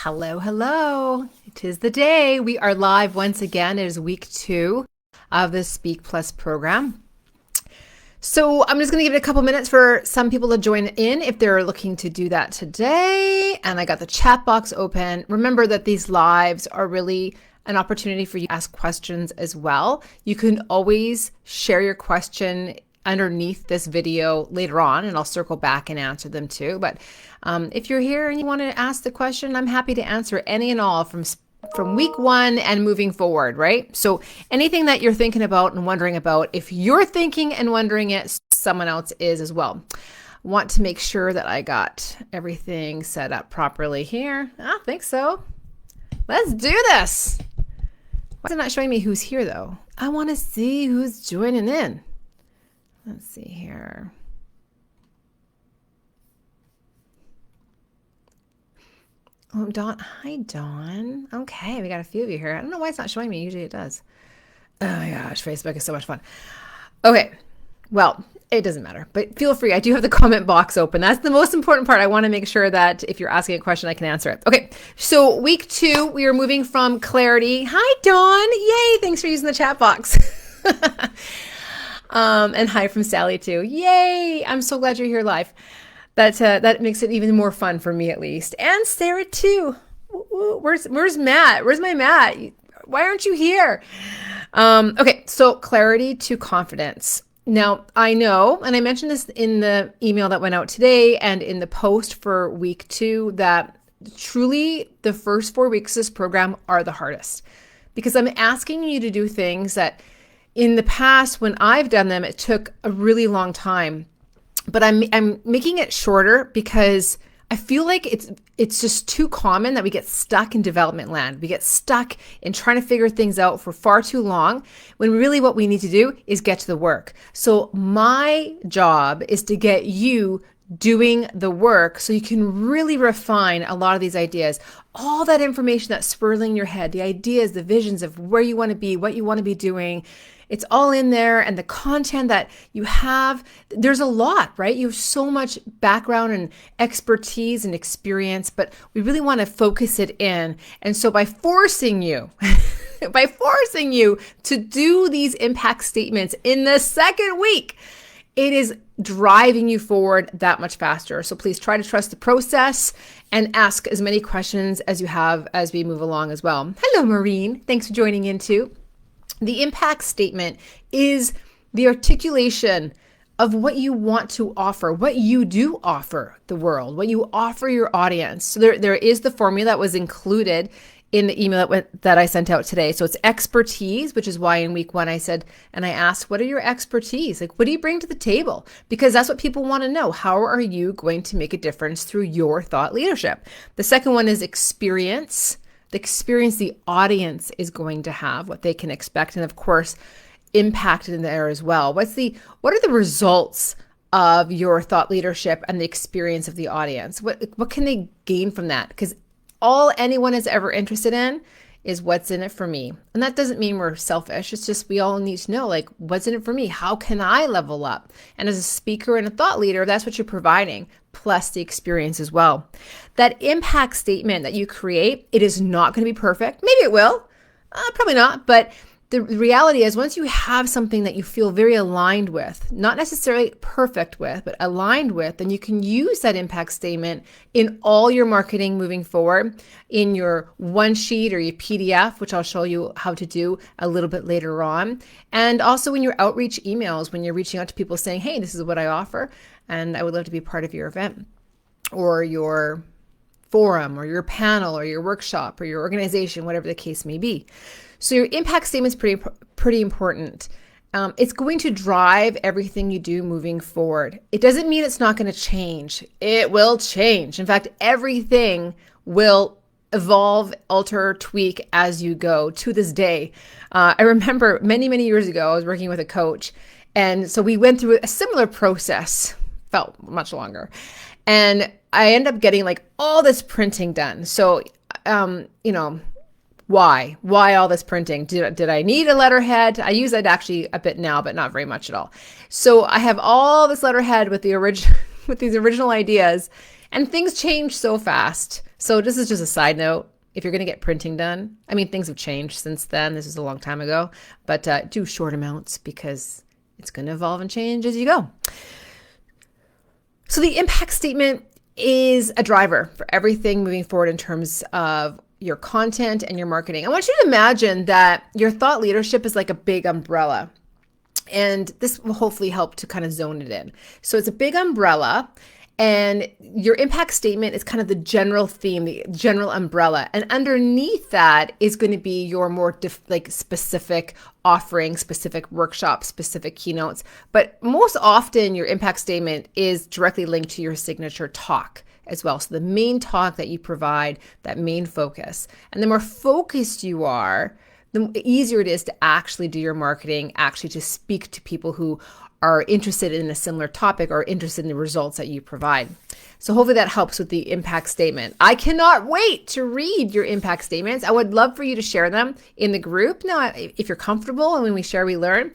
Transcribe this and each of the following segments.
Hello, hello. It is the day. We are live once again. It is week 2 of the Speak Plus program. So I'm just going to give it a couple minutes for some people to join in if they're looking to do that today. And I got the chat box open. Remember that these lives are really an opportunity for you to ask questions as well. You can always share your question underneath this video later on, and I'll circle back and answer them too. But if you're here and you want to ask the question, I'm happy to answer any and all from week 1 and moving forward, right? So anything that you're thinking about and wondering about, if you're thinking and wondering it, someone else is as well. Want to make sure that I got everything set up properly here. I think so. Let's do this. Why is it not showing me who's here though? I want to see who's joining in. Let's see here. Oh, Dawn. Hi, Dawn. Okay, we got a few of you here. I don't know why it's not showing me. Usually it does. Oh my gosh, Facebook is so much fun. Okay, well, it doesn't matter, but feel free. I do have the comment box open. That's the most important part. I want to make sure that if you're asking a question, I can answer it. Okay, so week 2, we are moving from clarity. Hi, Dawn. Yay, thanks for using the chat box. And hi from Sally too. Yay! I'm so glad you're here live. That makes it even more fun for me at least. And Sarah too. Where's Matt? Where's my Matt? Why aren't you here? Okay, so clarity to confidence. Now, I know, and I mentioned this in the email that went out today and in the post for week 2, that truly the first 4 weeks of this program are the hardest, because I'm asking you to do things that in the past, when I've done them, it took a really long time, but I'm making it shorter because I feel like it's just too common that we get stuck in development land. We get stuck in trying to figure things out for far too long, when really what we need to do is get to the work. So my job is to get you doing the work so you can really refine a lot of these ideas. All that information that's swirling in your head, the ideas, the visions of where you want to be, what you want to be doing, it's all in there. And the content that you have, there's a lot, right? You have so much background and expertise and experience, but we really want to focus it in. And so by forcing you, to do these impact statements in the second week, it is driving you forward that much faster. So please try to trust the process and ask as many questions as you have as we move along as well. Hello, Maureen. Thanks for joining in too. The impact statement is the articulation of what you want to offer, what you do offer the world, what you offer your audience. So there is the formula that was included in the email that I sent out today. So it's expertise, which is why in week 1 I said, and I asked, what are your expertise? Like, what do you bring to the table? Because that's what people want to know. How are you going to make a difference through your thought leadership? The second one is experience. The experience the audience is going to have, what they can expect, and of course, impact in there as well. What are the results of your thought leadership and the experience of the audience? What can they gain from that? Because all anyone is ever interested in is what's in it for me. And that doesn't mean we're selfish. It's just we all need to know, like, what's in it for me? How can I level up? And as a speaker and a thought leader, that's what you're providing, plus the experience as well. That impact statement that you create, it is not going to be perfect. Maybe it will, probably not. But the reality is, once you have something that you feel very aligned with, not necessarily perfect with, but aligned with, then you can use that impact statement in all your marketing moving forward, in your one sheet or your PDF, which I'll show you how to do a little bit later on. And also in your outreach emails, when you're reaching out to people saying, hey, this is what I offer, and I would love to be part of your event or your forum or your panel or your workshop or your organization, whatever the case may be. So your impact statement is pretty important. It's going to drive everything you do moving forward. It doesn't mean it's not going to change. It will change. In fact, everything will evolve, alter, tweak as you go to this day. I remember many, many years ago, I was working with a coach. And so we went through a similar process, felt much longer. And I ended up getting like all this printing done. So, why all this printing? Did I need a letterhead? I use it actually a bit now, but not very much at all. So I have all this letterhead with the with these original ideas, and things change so fast. So this is just a side note. If you're going to get printing done, I mean, things have changed since then. This is a long time ago, but do short amounts because it's going to evolve and change as you go. So the impact statement is a driver for everything moving forward in terms of your content and your marketing. I want you to imagine that your thought leadership is like a big umbrella. And this will hopefully help to kind of zone it in. So it's a big umbrella, and your impact statement is kind of the general theme, the general umbrella. And underneath that is going to be your more specific offering, specific workshops, specific keynotes. But most often your impact statement is directly linked to your signature talk as well. So the main talk that you provide, that main focus. And the more focused you are, the easier it is to actually do your marketing, actually to speak to people who are interested in a similar topic or interested in the results that you provide. So hopefully that helps with the impact statement. I cannot wait to read your impact statements. I would love for you to share them in the group. Now, if you're comfortable and when we share, we learn.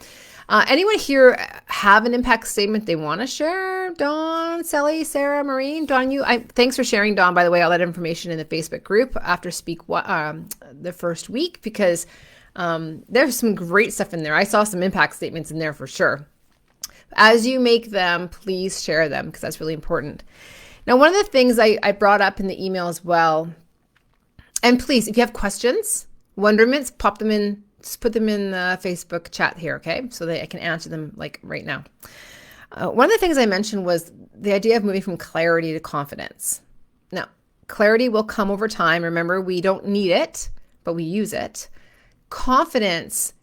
Anyone here have an impact statement they want to share? Dawn, Sally, Sarah, Maureen, Dawn, thanks for sharing, Dawn, by the way, all that information in the Facebook group after the first week, because there's some great stuff in there. I saw some impact statements in there for sure. As you make them, please share them because that's really important. Now, one of the things I brought up in the email as well, and please, if you have questions, wonderments, pop them in, just put them in the Facebook chat here, okay? So that I can answer them like right now. One of the things I mentioned was the idea of moving from clarity to confidence. Now, clarity will come over time. Remember, we don't need it, but we use it. Confidence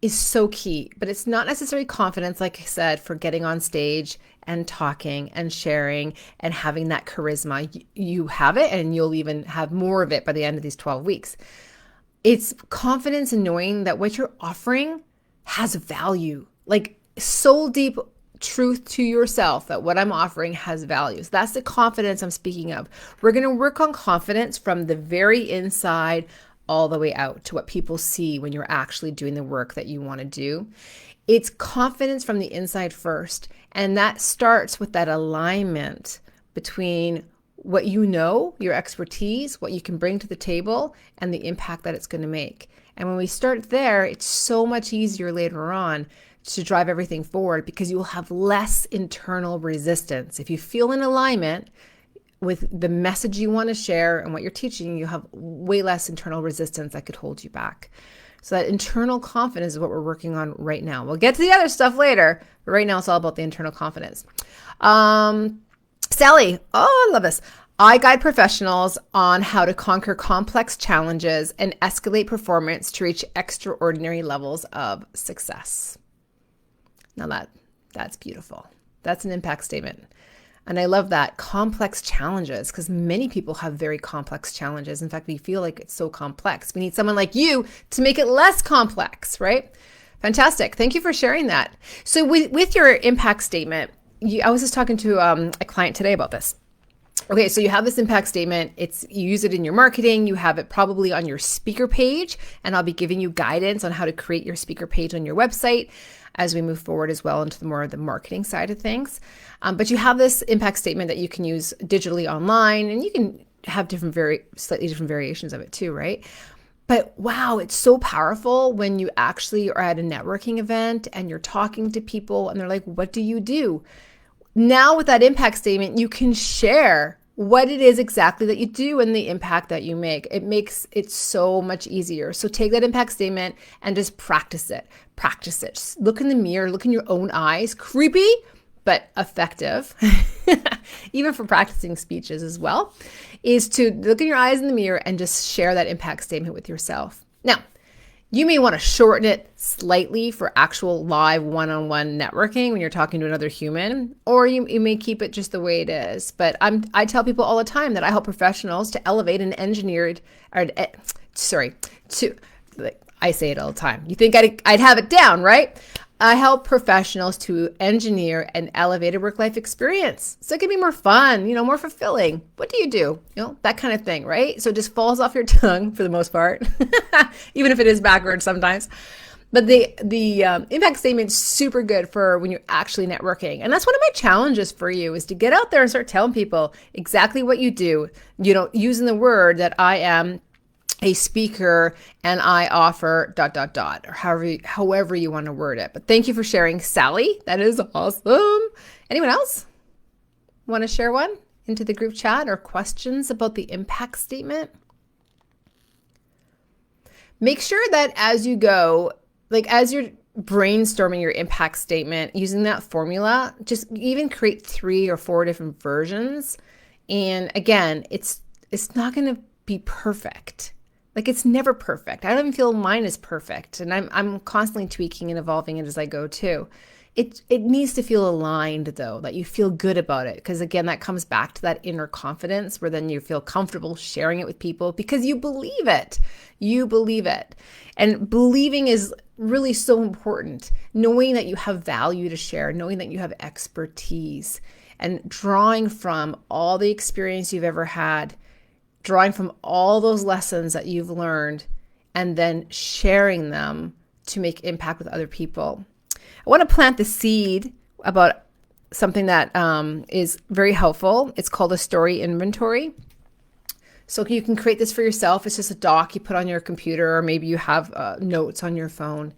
is so key, but it's not necessarily confidence, like I said, for getting on stage and talking and sharing and having that charisma. You have it, and you'll even have more of it by the end of these 12 weeks. It's confidence in knowing that what you're offering has value, like soul deep truth to yourself that what I'm offering has value. So that's the confidence I'm speaking of. We're going to work on confidence from the very inside all the way out to what people see when you're actually doing the work that you want to do. It's confidence from the inside first. And that starts with that alignment between what you know, your expertise, what you can bring to the table, and the impact that it's going to make. And when we start there, it's so much easier later on to drive everything forward because you will have less internal resistance. If you feel in alignment with the message you want to share and what you're teaching, you have way less internal resistance that could hold you back. So that internal confidence is what we're working on right now. We'll get to the other stuff later, but right now it's all about the internal confidence. Sally, oh, I love this. I guide professionals on how to conquer complex challenges and escalate performance to reach extraordinary levels of success. Now that's beautiful. That's an impact statement. And I love that, complex challenges, because many people have very complex challenges. In fact, we feel like it's so complex. We need someone like you to make it less complex, right? Fantastic. Thank you for sharing that. So with your impact statement, I was just talking to a client today about this. Okay, so you have this impact statement. You use it in your marketing. You have it probably on your speaker page, and I'll be giving you guidance on how to create your speaker page on your website as we move forward as well into the marketing side of things. But you have this impact statement that you can use digitally online, and you can have slightly different variations of it too, right? But wow, it's so powerful when you actually are at a networking event and you're talking to people and they're like, what do you do? Now with that impact statement, you can share what it is exactly that you do and the impact that you make. It makes it so much easier. So take that impact statement and just practice it. Practice it. Just look in the mirror, look in your own eyes. Creepy, but effective, even for practicing speeches as well, is to look in your eyes in the mirror and just share that impact statement with yourself. Now, you may want to shorten it slightly for actual live one-on-one networking when you're talking to another human, or you may keep it just the way it is. But I tell people all the time that I help professionals to elevate an engineered, I say it all the time. You think I'd have it down, right? I help professionals to engineer an elevated work-life experience so it can be more fun, more fulfilling. What do you do? That kind of thing, right? So it just falls off your tongue for the most part, even if it is backwards sometimes. But the impact statement's super good for when you're actually networking. And that's one of my challenges for you, is to get out there and start telling people exactly what you do. You know, using the word that I am a speaker and I offer ... or however you want to word it. But thank you for sharing, Sally. That is awesome. Anyone else want to share one into the group chat or questions about the impact statement? Make sure that as you go, like as you're brainstorming your impact statement, using that formula, just even create 3 or 4 different versions. And again, it's not going to be perfect. Like, it's never perfect. I don't even feel mine is perfect. And I'm constantly tweaking and evolving it as I go too. It needs to feel aligned though, that you feel good about it. Because again, that comes back to that inner confidence where then you feel comfortable sharing it with people because you believe it. You believe it. And believing is really so important. Knowing that you have value to share, knowing that you have expertise, and drawing from all the experience you've ever had, drawing from all those lessons that you've learned, and then sharing them to make impact with other people. I want to plant the seed about something that is very helpful. It's called a story inventory. So you can create this for yourself. It's just a doc you put on your computer, or maybe you have notes on your phone.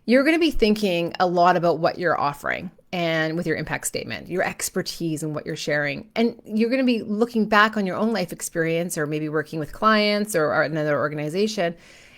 You're going to be thinking a lot about what you're offering and with your impact statement, your expertise and what you're sharing. And you're going to be looking back on your own life experience, or maybe working with clients or another organization.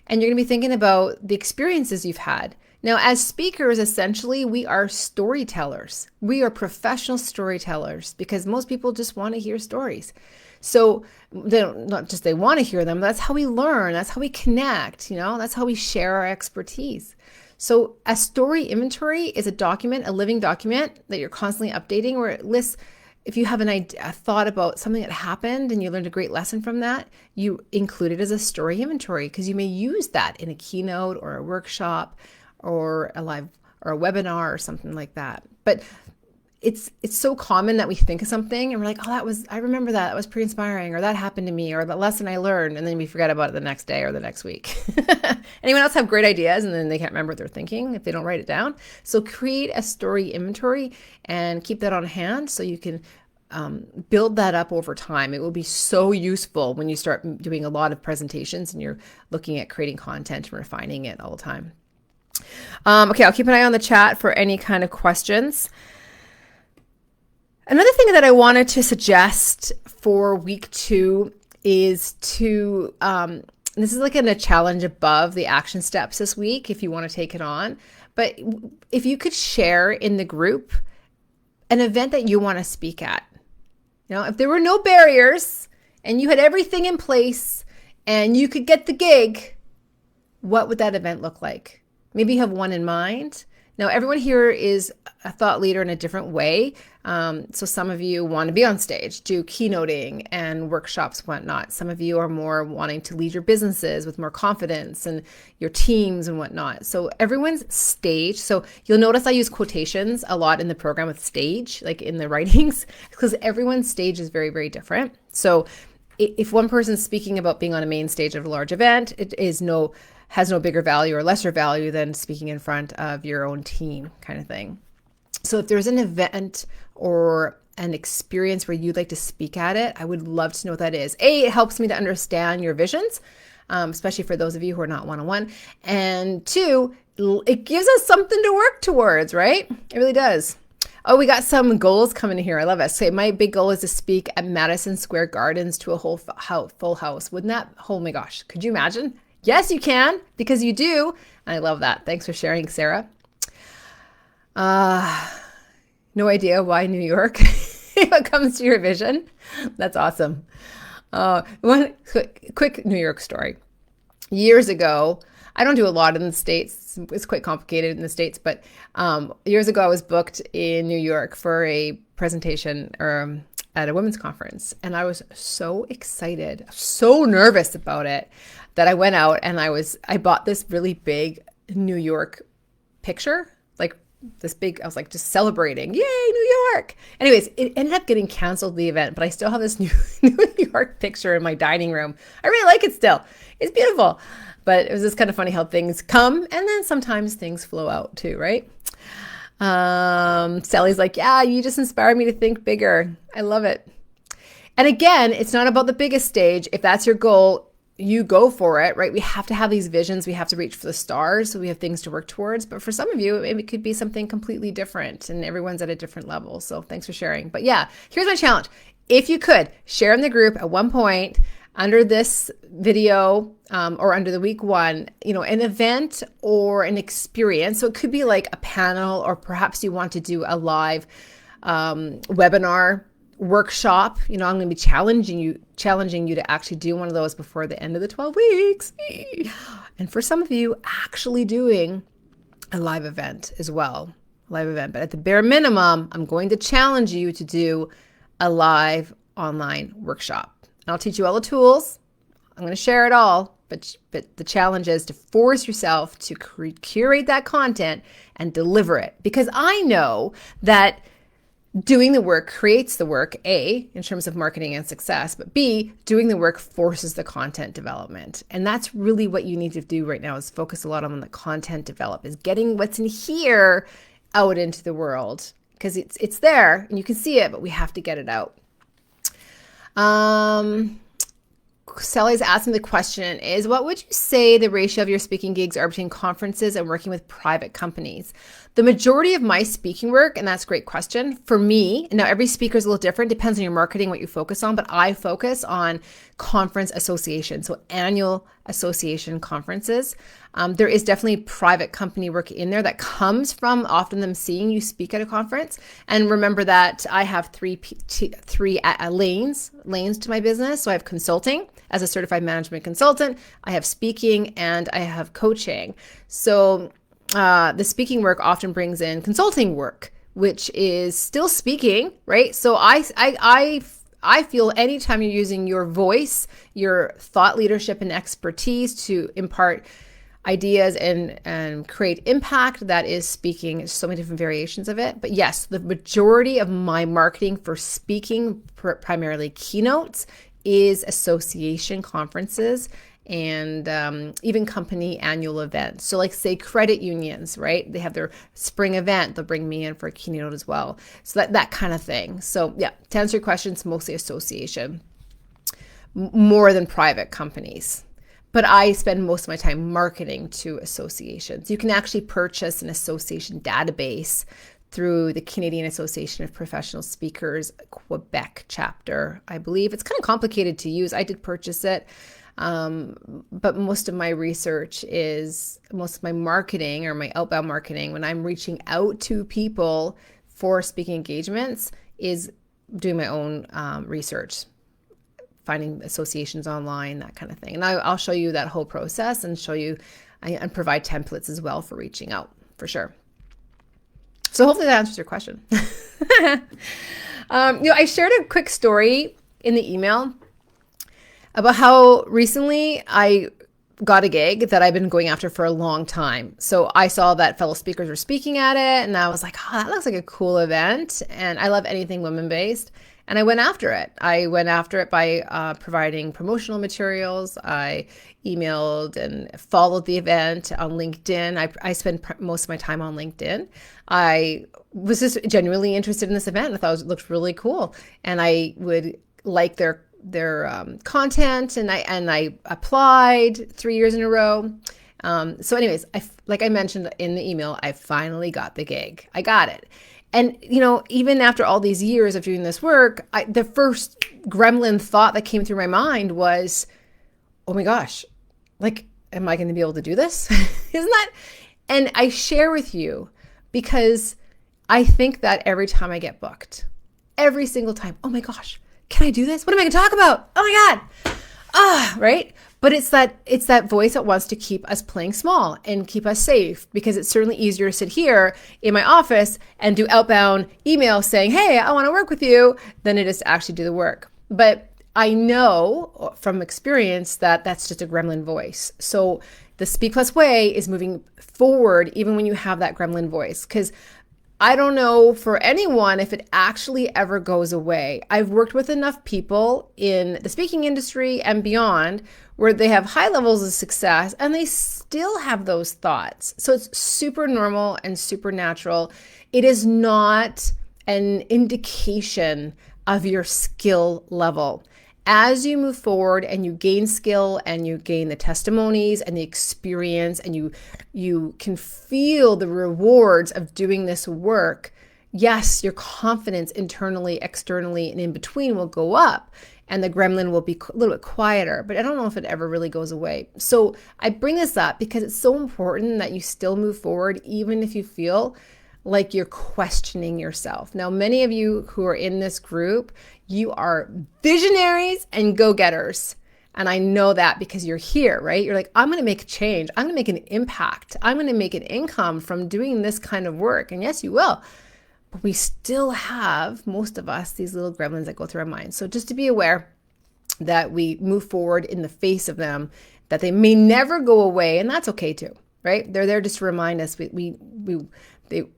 And you're going to be thinking about the experiences you've had. Now, as speakers, essentially, we are storytellers. We are professional storytellers because most people just want to hear stories. So not just they want to hear them, that's how we learn. That's how we connect, that's how we share our expertise. So a story inventory is a document, a living document that you're constantly updating, where it lists, if you have a thought about something that happened and you learned a great lesson from that, you include it as a story inventory, because you may use that in a keynote or a workshop or a live or a webinar or something like that. But it's so common that we think of something and we're like, I remember that was pretty inspiring, or that happened to me, or the lesson I learned, and then we forget about it the next day or the next week. Anyone else have great ideas and then they can't remember what they're thinking if they don't write it down? So create a story inventory and keep that on hand so you can build that up over time. It will be so useful when you start doing a lot of presentations and you're looking at creating content and refining it all the time. Okay, I'll keep an eye on the chat for any kind of questions. Another thing that I wanted to suggest for week 2 is to, this is like a challenge above the action steps this week if you want to take it on, but if you could share in the group an event that you want to speak at. If there were no barriers and you had everything in place and you could get the gig, what would that event look like? Maybe you have one in mind. Now, everyone here is a thought leader in a different way. So some of you want to be on stage, do keynoting and workshops, whatnot. Some of you are more wanting to lead your businesses with more confidence and your teams and whatnot. So everyone's stage. So you'll notice I use quotations a lot in the program with stage, like in the writings, because everyone's stage is very, very different. So if one person's speaking about being on a main stage of a large event, it has no bigger value or lesser value than speaking in front of your own team, kind of thing. So if there's an event or an experience where you'd like to speak at it, I would love to know what that is. It helps me to understand your visions, especially for those of you who are not one-on-one. And 2, it gives us something to work towards, right? It really does. Oh, we got some goals coming in here. I love it. So my big goal is to speak at Madison Square Gardens to a whole full house. Wouldn't that, oh my gosh, could you imagine? Yes, you can, because you do. And I love that. Thanks for sharing, Sarah. No idea why New York when it comes to your vision. That's awesome. One quick New York story. Years ago, I don't do a lot in the States. It's quite complicated in the States, but years ago I was booked in New York for a presentation at a women's conference. And I was so excited, so nervous about it, that I went out and I bought this really big New York picture, like I was like just celebrating, yay, New York. Anyways, it ended up getting canceled, the event, but I still have this New York picture in my dining room. I really like it still. It's beautiful. But it was just kind of funny how things come and then sometimes things flow out too, right? Sally's like, yeah, you just inspired me to think bigger. I love it. And again, it's not about the biggest stage. If that's your goal, you go for it, right? We have to have these visions. We have to reach for the stars. So we have things to work towards. But for some of you, it could be something completely different and everyone's at a different level. So thanks for sharing. But yeah, here's my challenge. If you could share in the group at one point under this video or under the week one, an event or an experience. So it could be like a panel, or perhaps you want to do a live webinar workshop. I'm going to be challenging you to actually do one of those before the end of the 12 weeks. And for some of you, actually doing a live event as well. But at the bare minimum, I'm going to challenge you to do a live online workshop. And I'll teach you all the tools. I'm going to share it all, but the challenge is to force yourself to curate that content and deliver it. Because I know that doing the work creates the work, A, in terms of marketing and success, but B, doing the work forces the content development. And that's really what you need to do right now, is focus a lot on the content develop, is getting what's in here out into the world, because it's there and you can see it, but we have to get it out. Sally's asking the question is, what would you say the ratio of your speaking gigs are between conferences and working with private companies? The majority of my speaking work, and that's a great question, for me, now every speaker is a little different, depends on your marketing, what you focus on, but I focus on conference association, so annual association conferences. There is definitely private company work in there that comes from often them seeing you speak at a conference. And remember that I have three lanes to my business. So I have consulting as a certified management consultant, I have speaking, and I have coaching. So the speaking work often brings in consulting work, which is still speaking, right? So I feel anytime you're using your voice, your thought leadership and expertise to impart ideas and create impact, that is speaking. There's so many different variations of it. But yes, the majority of my marketing for speaking, primarily keynotes, is association conferences and even company annual events. So like say credit unions, right? They have their spring event. They'll bring me in for a keynote as well. So that kind of thing. So yeah, to answer your question, it's mostly association, more than private companies. But I spend most of my time marketing to associations. You can actually purchase an association database through the Canadian Association of Professional Speakers Quebec chapter, I believe. It's kind of complicated to use. I did purchase it. But most of my marketing or my outbound marketing, when I'm reaching out to people for speaking engagements, is doing my own research, finding associations online, that kind of thing. And I'll show you that whole process and show you and provide templates as well for reaching out, for sure. So hopefully that answers your question. I shared a quick story in the email about how recently I got a gig that I've been going after for a long time. So I saw that fellow speakers were speaking at it, and I was like, oh, that looks like a cool event. And I love anything women-based. And I went after it. I went after it by providing promotional materials. I emailed and followed the event on LinkedIn. I spend most of my time on LinkedIn. I was just genuinely interested in this event. I thought it looked really cool. And I would like their content, and I applied 3 years in a row. So anyways, like I mentioned in the email, I finally got the gig. I got it. And, even after all these years of doing this work, the first gremlin thought that came through my mind was, oh my gosh, like, am I going to be able to do this? Isn't that? And I share with you because I think that every time I get booked, every single time, oh my gosh, can I do this? What am I going to talk about? Oh my God. Right? But it's that voice that wants to keep us playing small and keep us safe, because it's certainly easier to sit here in my office and do outbound emails saying, hey, I want to work with you, than it is to actually do the work. But I know from experience that that's just a gremlin voice. So the Speak Plus way is moving forward even when you have that gremlin voice. Because I don't know for anyone if it actually ever goes away. I've worked with enough people in the speaking industry and beyond where they have high levels of success and they still have those thoughts. So it's super normal and super natural. It is not an indication of your skill level. As you move forward and you gain skill and you gain the testimonies and the experience and you can feel the rewards of doing this work, yes, your confidence internally, externally, and in between will go up and the gremlin will be a little bit quieter, but I don't know if it ever really goes away. So I bring this up because it's so important that you still move forward even if you feel like you're questioning yourself. Now, many of you who are in this group, you are visionaries and go-getters. And I know that because you're here, right? You're like, I'm going to make a change. I'm going to make an impact. I'm going to make an income from doing this kind of work. And yes, you will. But we still have, most of us, these little gremlins that go through our minds. So just to be aware that we move forward in the face of them, that they may never go away. And that's okay too, right? They're there just to remind us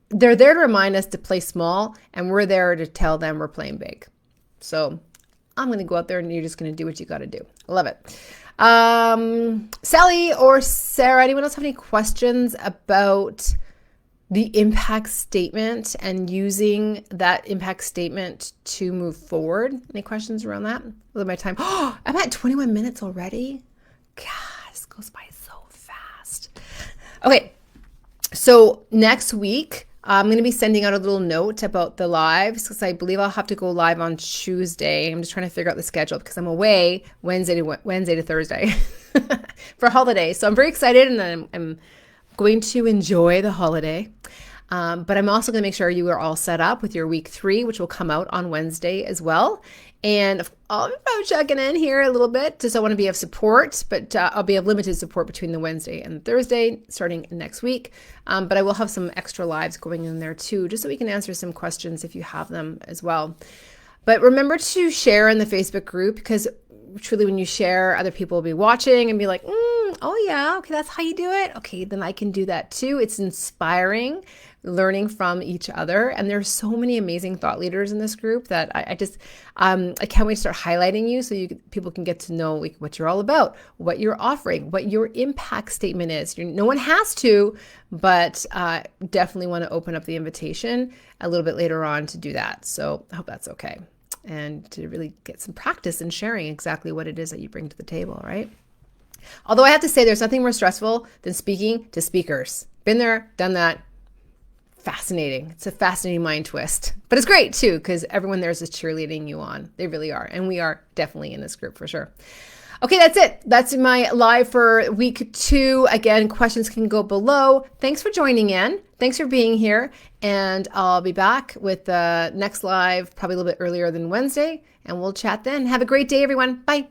they're there to remind us to play small, and we're there to tell them we're playing big. So I'm going to go out there and you're just going to do what you got to do. I love it. Sally or Sarah, anyone else have any questions about the impact statement and using that impact statement to move forward? Any questions around that? Look at my time. Oh, I'm at 21 minutes already. God, this goes by so fast. Okay. So next week, I'm going to be sending out a little note about the lives because I believe I'll have to go live on Tuesday. I'm just trying to figure out the schedule because I'm away Wednesday to Thursday for a holiday. So I'm very excited and I'm going to enjoy the holiday. But I'm also going to make sure you are all set up with your week 3, which will come out on Wednesday as well. And I'll be checking in here a little bit, just I want to be of support, but I'll be of limited support between the Wednesday and Thursday starting next week. But I will have some extra lives going in there too, just so we can answer some questions if you have them as well. But remember to share in the Facebook group because truly when you share, other people will be watching and be like, oh yeah, okay, that's how you do it. Okay, then I can do that too. It's inspiring, learning from each other. And there's so many amazing thought leaders in this group that I can't wait to start highlighting you so people can get to know what you're all about, what you're offering, what your impact statement is. No one has to, but definitely want to open up the invitation a little bit later on to do that. So I hope that's okay. And to really get some practice in sharing exactly what it is that you bring to the table, right? Although I have to say there's nothing more stressful than speaking to speakers. Been there, done that. Fascinating. It's a fascinating mind twist. But it's great too because everyone there is just cheerleading you on. They really are. And we are definitely in this group for sure. Okay, that's it. That's my live for week 2. Again, questions can go below. Thanks for joining in. Thanks for being here. And I'll be back with the next live probably a little bit earlier than Wednesday. And we'll chat then. Have a great day, everyone. Bye.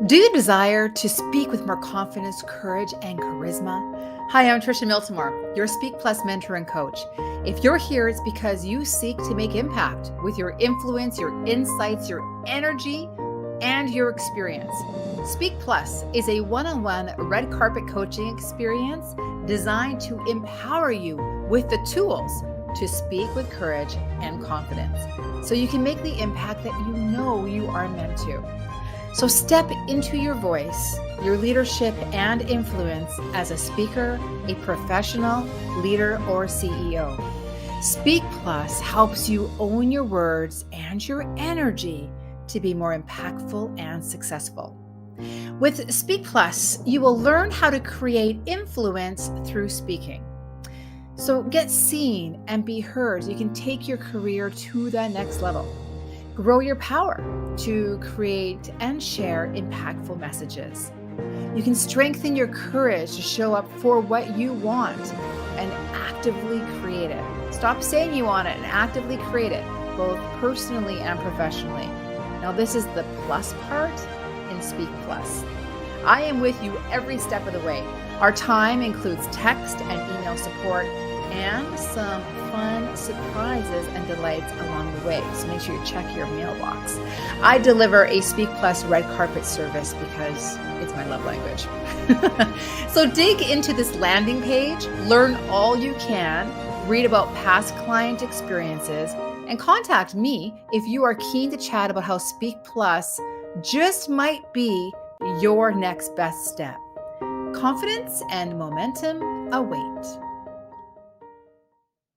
Do you desire to speak with more confidence, courage, and charisma? Hi, I'm Trisha Miltimore, your Speak Plus mentor and coach. If you're here, it's because you seek to make impact with your influence, your insights, your energy, and your experience. Speak Plus is a one-on-one red carpet coaching experience designed to empower you with the tools to speak with courage and confidence so you can make the impact that you know you are meant to. So step into your voice, your leadership and influence as a speaker, a professional, leader, or CEO. Speak Plus helps you own your words and your energy to be more impactful and successful. With Speak Plus, you will learn how to create influence through speaking. So get seen and be heard so you can take your career to the next level. Grow your power to create and share impactful messages. You can strengthen your courage to show up for what you want and actively create it. Stop saying you want it and actively create it, both personally and professionally. Now, this is the plus part in Speak Plus. I am with you every step of the way. Our time includes text and email support, and some fun surprises and delights along the way. So make sure you check your mailbox. I deliver a Speak Plus red carpet service because it's my love language. So dig into this landing page, learn all you can, read about past client experiences, and contact me if you are keen to chat about how Speak Plus just might be your next best step. Confidence and momentum await.